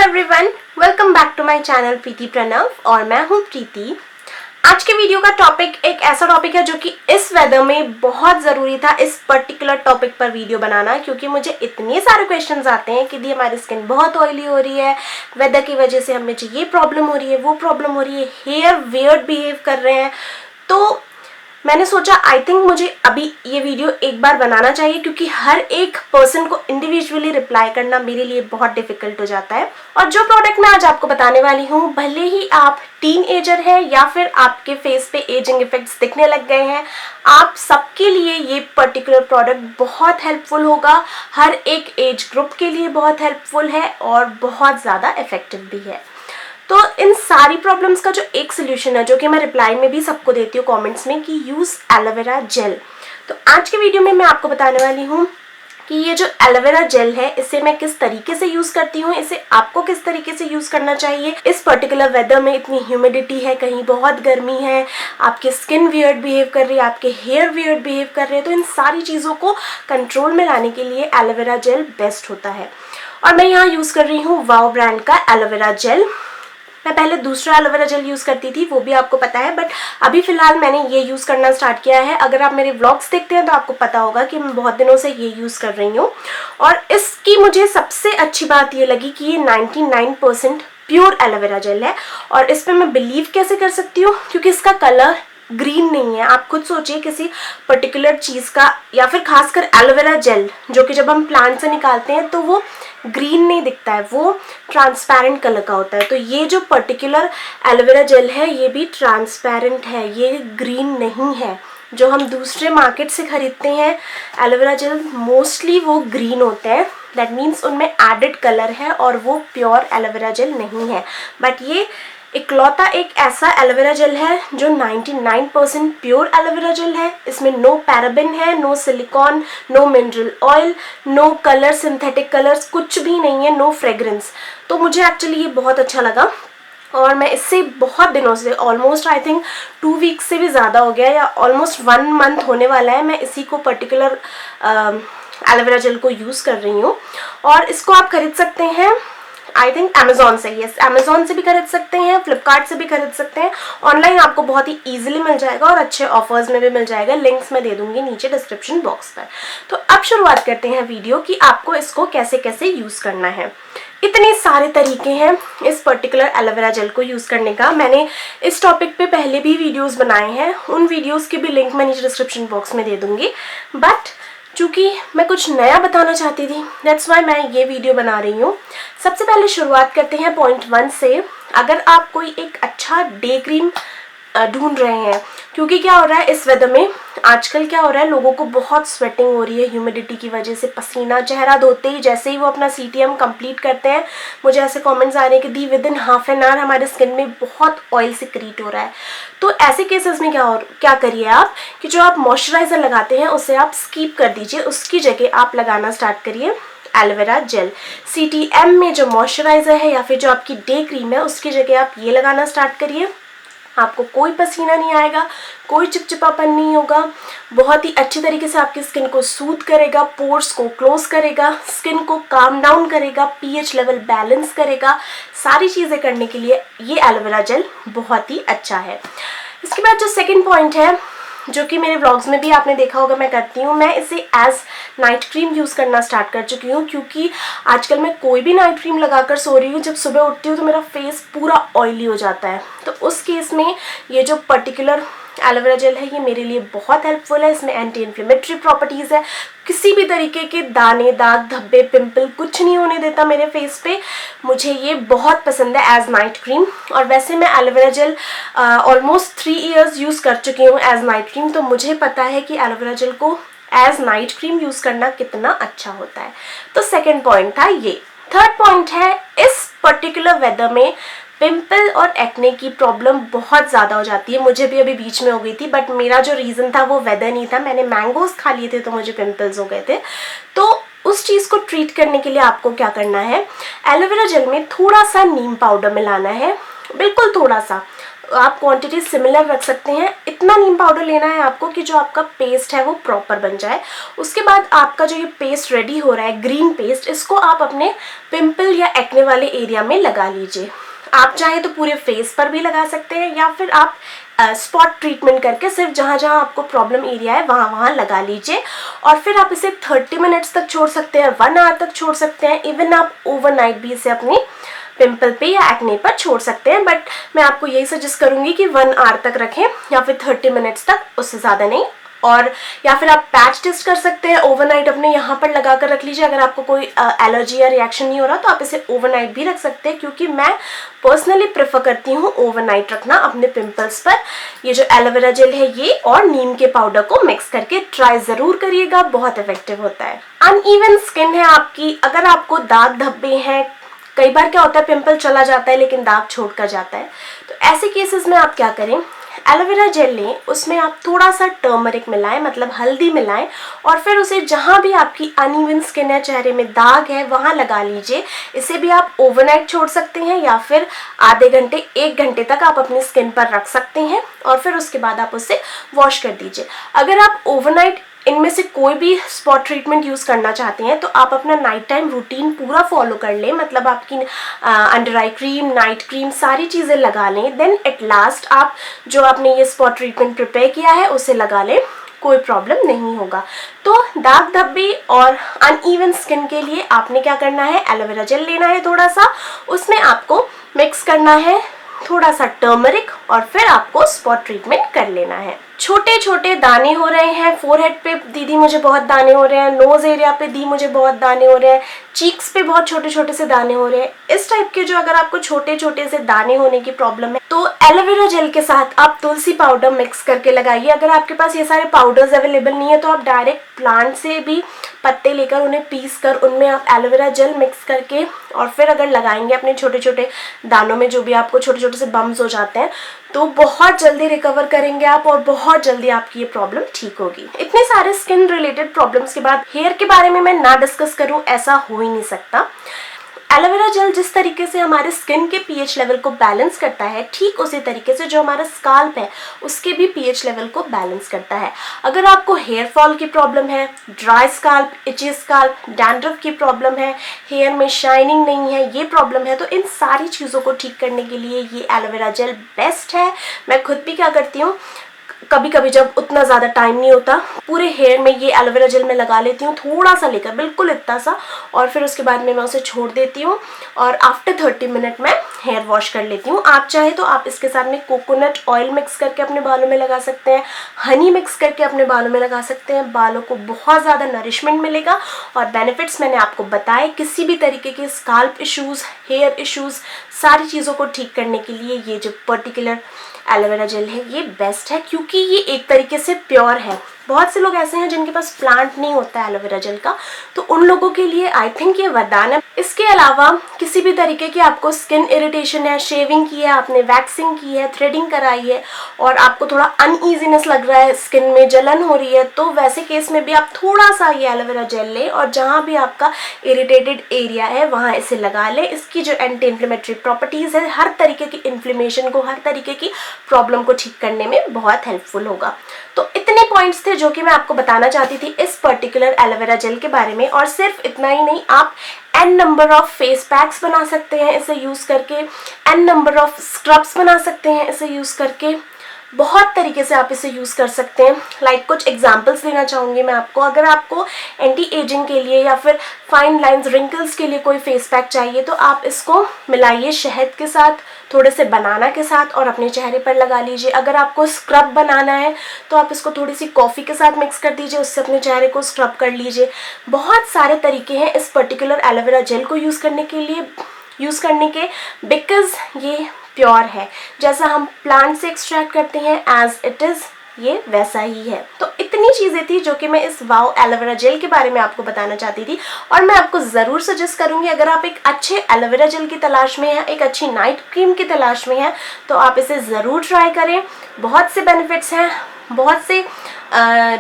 Everyone, welcome back to my channel Preeti Pranav और मैं हूं प्रीति। आज के वीडियो का टॉपिक एक ऐसा टॉपिक है जो कि इस वेदर में बहुत ज़रूरी था इस पर्टिकुलर टॉपिक पर वीडियो बनाना, क्योंकि मुझे इतने सारे क्वेश्चंस आते हैं कि दी हमारी स्किन बहुत ऑयली हो रही है, वेदर की वजह से हमें ये प्रॉब्लम हो रही है, वो प्रॉब्लम हो रही है, हेयर वियर्ड बिहेव कर रहे हैं। तो मैंने सोचा आई थिंक मुझे अभी ये वीडियो एक बार बनाना चाहिए, क्योंकि हर एक पर्सन को इंडिविजुअली रिप्लाई करना मेरे लिए बहुत डिफिकल्ट हो जाता है। और जो प्रोडक्ट मैं आज आपको बताने वाली हूँ, भले ही आप टीन एजर है या फिर आपके फेस पे एजिंग इफेक्ट्स दिखने लग गए हैं, आप सबके लिए ये पर्टिकुलर प्रोडक्ट बहुत हेल्पफुल होगा। हर एक एज ग्रुप के लिए बहुत हेल्पफुल है और बहुत ज़्यादा इफेक्टिव भी है। तो इन सारी प्रॉब्लम्स का जो एक सोल्यूशन है, जो कि मैं रिप्लाई में भी सबको देती हूँ कमेंट्स में, कि यूज़ एलोवेरा जेल। तो आज के वीडियो में मैं आपको बताने वाली हूँ कि ये जो एलोवेरा जेल है, इसे मैं किस तरीके से यूज़ करती हूँ, इसे आपको किस तरीके से यूज़ करना चाहिए इस पर्टिकुलर वेदर में। इतनी ह्यूमिडिटी है, कहीं बहुत गर्मी है, आपकी स्किन वियर्ड बिहेव कर रही है, आपके हेयर वियर्ड बिहेव कर रहे हैं, तो इन सारी चीज़ों को कंट्रोल में लाने के लिए एलोवेरा जेल बेस्ट होता है। और मैं यहाँ यूज़ कर रही हूँ वाओ ब्रांड का एलोवेरा जेल। मैं पहले दूसरा एलोवेरा जेल यूज़ करती थी, वो भी आपको पता है, बट अभी फ़िलहाल मैंने ये यूज़ करना स्टार्ट किया है। अगर आप मेरे व्लॉग्स देखते हैं तो आपको पता होगा कि मैं बहुत दिनों से ये यूज़ कर रही हूँ। और इसकी मुझे सबसे अच्छी बात ये लगी कि ये 99% प्योर एलोवेरा जेल है। और इस पर मैं बिलीव कैसे कर सकती हूँ, क्योंकि इसका कलर ग्रीन नहीं है। आप खुद सोचिए, किसी पर्टिकुलर चीज़ का या फिर खासकर एलोवेरा जेल जो कि जब हम प्लांट से निकालते हैं तो वो ग्रीन नहीं दिखता है, वो ट्रांसपेरेंट कलर का होता है। तो ये जो पर्टिकुलर एलोवेरा जेल है ये भी ट्रांसपेरेंट है, ये ग्रीन नहीं है। जो हम दूसरे मार्केट से खरीदते हैं एलोवेरा जेल मोस्टली वो ग्रीन होते हैं, दैट मीन्स उनमें एडेड कलर है और वो प्योर एलोवेरा जेल नहीं है। बट ये इकलौता एक ऐसा एलोवेरा जेल है जो 99% प्योर एलोवेरा जेल है। इसमें नो पैराबिन है, no silicone, no mineral oil, no colour, synthetic colours कुछ भी नहीं है, नो फ्रेग्रेंस। तो मुझे एक्चुअली ये बहुत अच्छा लगा और मैं इससे बहुत दिनों से, ऑलमोस्ट आई थिंक 2 वीक्स से भी ज़्यादा हो गया या ऑलमोस्ट 1 मंथ होने वाला है, मैं इसी को पर्टिकुलर एलोवेरा जेल को यूज़ कर रही हूँ। और इसको आप खरीद सकते हैं आई थिंक अमेजोन से, यस अमेजोन से भी खरीद सकते हैं, फ्लिपकार्ट से भी खरीद सकते हैं। ऑनलाइन आपको बहुत ही ईजिली मिल जाएगा और अच्छे ऑफर्स में भी मिल जाएगा। लिंक्स मैं दे दूंगी नीचे डिस्क्रिप्शन बॉक्स पर। तो अब शुरुआत करते हैं वीडियो कि आपको इसको कैसे कैसे यूज़ करना है। इतने सारे तरीके हैं इस पर्टिकुलर एलोवेरा जेल को यूज़ करने का। मैंने इस टॉपिक पे पहले भी वीडियोस बनाए हैं, उन वीडियोस की भी लिंक मैं नीचे डिस्क्रिप्शन बॉक्स में दे दूंगी। बट चूँकि मैं कुछ नया बताना चाहती थी, दैट्स वाई मैं ये वीडियो बना रही हूँ। सबसे पहले शुरुआत करते हैं पॉइंट 1 से। अगर आप कोई एक अच्छा डे क्रीम ढूंढ रहे हैं, क्योंकि क्या हो रहा है इस वेदर में, आजकल क्या हो रहा है, लोगों को बहुत स्वेटिंग हो रही है ह्यूमिडिटी की वजह से। पसीना, चेहरा धोते ही जैसे ही वो अपना सीटीएम कंप्लीट करते हैं, मुझे ऐसे कमेंट्स आ रहे हैं कि दी within half an hour हमारे स्किन में बहुत ऑयल सिक्रीट हो रहा है। तो ऐसे केसेस में क्या करिए आप कि जो आप मॉइस्चराइजर लगाते हैं उसे आप स्कीप कर दीजिए, उसकी जगह आप लगाना स्टार्ट करिए एलोवेरा जेल। सीटीएम में जो मॉइस्चराइजर है या फिर जो आपकी डे क्रीम है उसकी जगह आप ये लगाना स्टार्ट करिए। आपको कोई पसीना नहीं आएगा, कोई चिपचिपापन नहीं होगा, बहुत ही अच्छी तरीके से आपकी स्किन को सूद करेगा, पोर्स को क्लोज करेगा, स्किन को काम डाउन करेगा, पीएच लेवल बैलेंस करेगा। सारी चीज़ें करने के लिए ये एलोवेरा जेल बहुत ही अच्छा है। इसके बाद जो सेकंड पॉइंट है, जो कि मेरे व्लॉग्स में भी आपने देखा होगा मैं करती हूँ, मैं इसे एज नाइट क्रीम यूज़ करना स्टार्ट कर चुकी हूँ। क्योंकि आजकल मैं कोई भी नाइट क्रीम लगाकर सो रही हूँ, जब सुबह उठती हूँ तो मेरा फेस पूरा ऑयली हो जाता है। तो उस केस में ये जो पर्टिकुलर एलोवेरा जेल है ये मेरे लिए बहुत हेल्पफुल है। इसमें एंटी इन्फ्लेमेटरी प्रॉपर्टीज़ है, किसी भी तरीके के दाने, दाग, धब्बे, पिंपल कुछ नहीं होने देता मेरे फेस पे। मुझे ये बहुत पसंद है एज नाइट क्रीम। और वैसे मैं aloe vera gel almost 3 years use कर चुकी हूँ एज नाइट क्रीम, तो मुझे पता है कि एलोवेरा जेल को एज नाइट क्रीम यूज़ करना कितना अच्छा होता है। तो सेकेंड पॉइंट था ये। थर्ड पॉइंट है, इस पर्टिकुलर वेदर में पिंपल और एक्ने की प्रॉब्लम बहुत ज़्यादा हो जाती है। मुझे भी अभी बीच में हो गई थी, बट मेरा जो रीज़न था वो वेदर नहीं था, मैंने मैंगोज खा लिए थे तो मुझे पिंपल्स हो गए थे। तो उस चीज़ को ट्रीट करने के लिए आपको क्या करना है, एलोवेरा जेल में थोड़ा सा नीम पाउडर मिलाना है, बिल्कुल थोड़ा सा। आप क्वांटिटी सिमिलर रख सकते हैं। इतना नीम पाउडर लेना है आपको कि जो आपका पेस्ट है वो प्रॉपर बन जाए। उसके बाद आपका जो ये पेस्ट रेडी हो रहा है, ग्रीन पेस्ट, इसको आप अपने पिंपल या एक्ने वाले एरिया में लगा लीजिए। आप चाहें तो पूरे फेस पर भी लगा सकते हैं या फिर आप स्पॉट ट्रीटमेंट करके सिर्फ जहाँ जहाँ आपको प्रॉब्लम एरिया है वहाँ वहाँ लगा लीजिए। और फिर आप इसे 30 मिनट्स तक छोड़ सकते हैं, 1 आवर तक छोड़ सकते हैं। इवन आप ओवरनाइट भी इसे अपनी पिंपल पे या एक्ने पर छोड़ सकते हैं, बट मैं आपको यही सजेस्ट करूंगी कि 1 आवर तक रखें या फिर 30 मिनट्स तक, उससे ज़्यादा नहीं। और या फिर आप पैच टेस्ट कर सकते हैं, ओवरनाइट अपने यहाँ पर लगा कर रख लीजिए। अगर आपको कोई एलर्जी या रिएक्शन नहीं हो रहा तो आप इसे ओवरनाइट भी रख सकते हैं, क्योंकि मैं पर्सनली प्रेफर करती हूँ ओवरनाइट रखना अपने पिंपल्स पर। ये जो एलोवेरा जेल है ये और नीम के पाउडर को मिक्स करके ट्राई ज़रूर करिएगा, बहुत इफेक्टिव होता है। अनइवन स्किन है आपकी, अगर आपको दाग धब्बे हैं, कई बार क्या होता है पिंपल चला जाता है लेकिन दाग छोड़ कर जाता है, तो ऐसे केसेस में आप क्या करें, एलोवेरा जेल लें, उसमें आप थोड़ा सा टर्मरिक मिलाएं, मतलब हल्दी मिलाएं, और फिर उसे जहां भी आपकी अनइवन स्किन है, चेहरे में दाग है, वहां लगा लीजिए। इसे भी आप ओवरनाइट छोड़ सकते हैं या फिर आधे घंटे 1 घंटे तक आप अपनी स्किन पर रख सकते हैं और फिर उसके बाद आप उसे वॉश कर दीजिए। अगर आप ओवरनाइट इनमें से कोई भी स्पॉट ट्रीटमेंट यूज़ करना चाहते हैं तो आप अपना नाइट टाइम रूटीन पूरा फॉलो कर लें, मतलब आपकी under eye cream, night cream, सारी चीज़ें लगा लें। देन एट लास्ट आप जो आपने ये स्पॉट ट्रीटमेंट प्रिपेयर किया है उसे लगा लें, कोई प्रॉब्लम नहीं होगा। तो दाग धब्बे और अनइवन स्किन के लिए आपने क्या करना है, एलोवेरा जेल लेना है थोड़ा सा, उसमें आपको मिक्स करना है थोड़ा सा टर्मरिक और फिर आपको स्पॉट ट्रीटमेंट कर लेना है। छोटे छोटे दाने हो रहे हैं फोरहेड पे, दीदी मुझे बहुत दाने हो रहे हैं, नोज एरिया पे दी मुझे बहुत दाने हो रहे हैं, चीक्स पे बहुत छोटे छोटे से दाने हो रहे हैं, इस टाइप के जो अगर आपको छोटे छोटे से दाने होने की प्रॉब्लम है तो एलोवेरा जेल के साथ आप तुलसी पाउडर मिक्स करके लगाइए। अगर आपके पास ये सारे पाउडर्स अवेलेबल नहीं है तो आप डायरेक्ट प्लांट से भी पत्ते लेकर उन्हें पीस कर उनमें आप एलोवेरा जेल मिक्स करके और फिर अगर लगाएंगे अपने छोटे छोटे दानों में, जो भी आपको छोटे छोटे से बम्स हो जाते हैं, तो बहुत जल्दी रिकवर करेंगे आप और बहुत जल्दी आपकी ये प्रॉब्लम ठीक होगी। इतने सारे स्किन रिलेटेड प्रॉब्लम्स के बाद हेयर के बारे में मैं ना डिस्कस करूं ऐसा हो ही नहीं सकता। एलोवेरा जेल जिस तरीके से हमारे स्किन के पीएच लेवल को बैलेंस करता है, ठीक उसी तरीके से जो हमारा स्काल्प है उसके भी पीएच लेवल को बैलेंस करता है। अगर आपको हेयर फॉल की प्रॉब्लम है, ड्राई स्काल्प, इची स्काल्प, डैंड्रफ की प्रॉब्लम है, हेयर में शाइनिंग नहीं है, ये प्रॉब्लम है, तो इन सारी चीज़ों को ठीक करने के लिए ये एलोवेरा जेल बेस्ट है। मैं खुद भी क्या करती हूँ, कभी कभी जब उतना ज़्यादा टाइम नहीं होता, पूरे हेयर में ये एलोवेरा जेल मैं लगा लेती हूँ, थोड़ा सा लेकर, बिल्कुल इतना सा, और फिर उसके बाद में मैं उसे छोड़ देती हूँ और आफ्टर 30 मिनट में हेयर वॉश कर लेती हूँ। आप चाहे तो आप इसके साथ में कोकोनट ऑयल मिक्स करके अपने बालों में लगा सकते हैं, हनी मिक्स करके अपने बालों में लगा सकते हैं। बालों को बहुत ज़्यादा नरिशमेंट मिलेगा और बेनिफिट्स मैंने आपको बताए। किसी भी तरीके के स्काल्प इश्यूज़, हेयर इश्यूज़, सारी चीज़ों को ठीक करने के लिए ये जो पर्टिकुलर एलोवेरा जेल है ये बेस्ट है, क्योंकि ये एक तरीके से प्योर है। बहुत से लोग ऐसे हैं जिनके पास प्लांट नहीं होता है एलोवेरा जेल का, तो उन लोगों के लिए आई थिंक ये वरदान है। इसके अलावा किसी भी तरीके की आपको स्किन इरिटेशन है, शेविंग की है आपने, वैक्सिंग की है, थ्रेडिंग कराई है और आपको थोड़ा अनईजीनेस लग रहा है, स्किन में जलन हो रही है, तो वैसे केस में भी आप थोड़ा सा ये एलोवेरा जेल लें और जहाँ भी आपका इरिटेटेड एरिया है वहाँ इसे लगा लें। इसकी जो एंटी इन्फ्लेमेटरी प्रॉपर्टीज़ है, हर तरीके की इन्फ्लेमेशन को, हर तरीके की प्रॉब्लम को ठीक करने में बहुत हेल्पफुल होगा। तो इतने पॉइंट्स थे जो कि मैं आपको बताना चाहती थी इस पर्टिकुलर एलोवेरा जेल के बारे में। और सिर्फ इतना ही नहीं, आप n number of face packs बना सकते हैं इसे यूज़ करके, n नंबर ऑफ स्क्रब्स बना सकते हैं इसे यूज़ करके, बहुत तरीके से आप इसे यूज़ कर सकते हैं। लाइक कुछ एग्जांपल्स देना चाहूँगी मैं आपको। अगर आपको एंटी एजिंग के लिए या फिर फाइन लाइंस, रिंकल्स के लिए कोई फेस पैक चाहिए तो आप इसको मिलाइए शहद के साथ, थोड़े से बनाना के साथ और अपने चेहरे पर लगा लीजिए। अगर आपको स्क्रब बनाना है तो आप इसको थोड़ी सी कॉफ़ी के साथ मिक्स कर दीजिए, उससे अपने चेहरे को स्क्रब कर लीजिए। बहुत सारे तरीके हैं इस पर्टिकुलर एलोवेरा जेल को यूज़ करने के, बिकॉज ये प्योर है। जैसा हम प्लांट से एक्सट्रैक्ट करते हैं एज इट इज़, ये वैसा ही है। तो इतनी चीज़ें थी जो कि मैं इस वाओ एलोवेरा जेल के बारे में आपको बताना चाहती थी। और मैं आपको ज़रूर सजेस्ट करूंगी, अगर आप एक अच्छे एलोवेरा जेल की तलाश में हैं, एक अच्छी नाइट क्रीम की तलाश में हैं, तो आप इसे ज़रूर ट्राई करें। बहुत से बेनिफिट्स हैं, बहुत से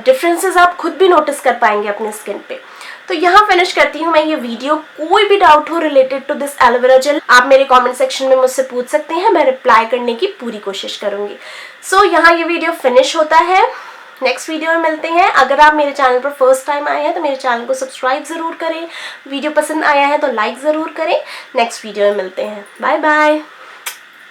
डिफरेंसेस आप खुद भी नोटिस कर पाएंगे अपने स्किन पे। तो यहाँ फिनिश करती हूँ मैं ये वीडियो। कोई भी डाउट हो related to this aloe vera gel आप मेरे कमेंट सेक्शन में मुझसे पूछ सकते हैं, मैं रिप्लाई करने की पूरी कोशिश करूंगी। सो यहाँ ये वीडियो फिनिश होता है। नेक्स्ट वीडियो में मिलते हैं। अगर आप मेरे चैनल पर फर्स्ट टाइम आए हैं तो मेरे चैनल को सब्सक्राइब जरूर करें, वीडियो पसंद आया है तो लाइक जरूर करें। नेक्स्ट वीडियो में मिलते हैं। Bye bye.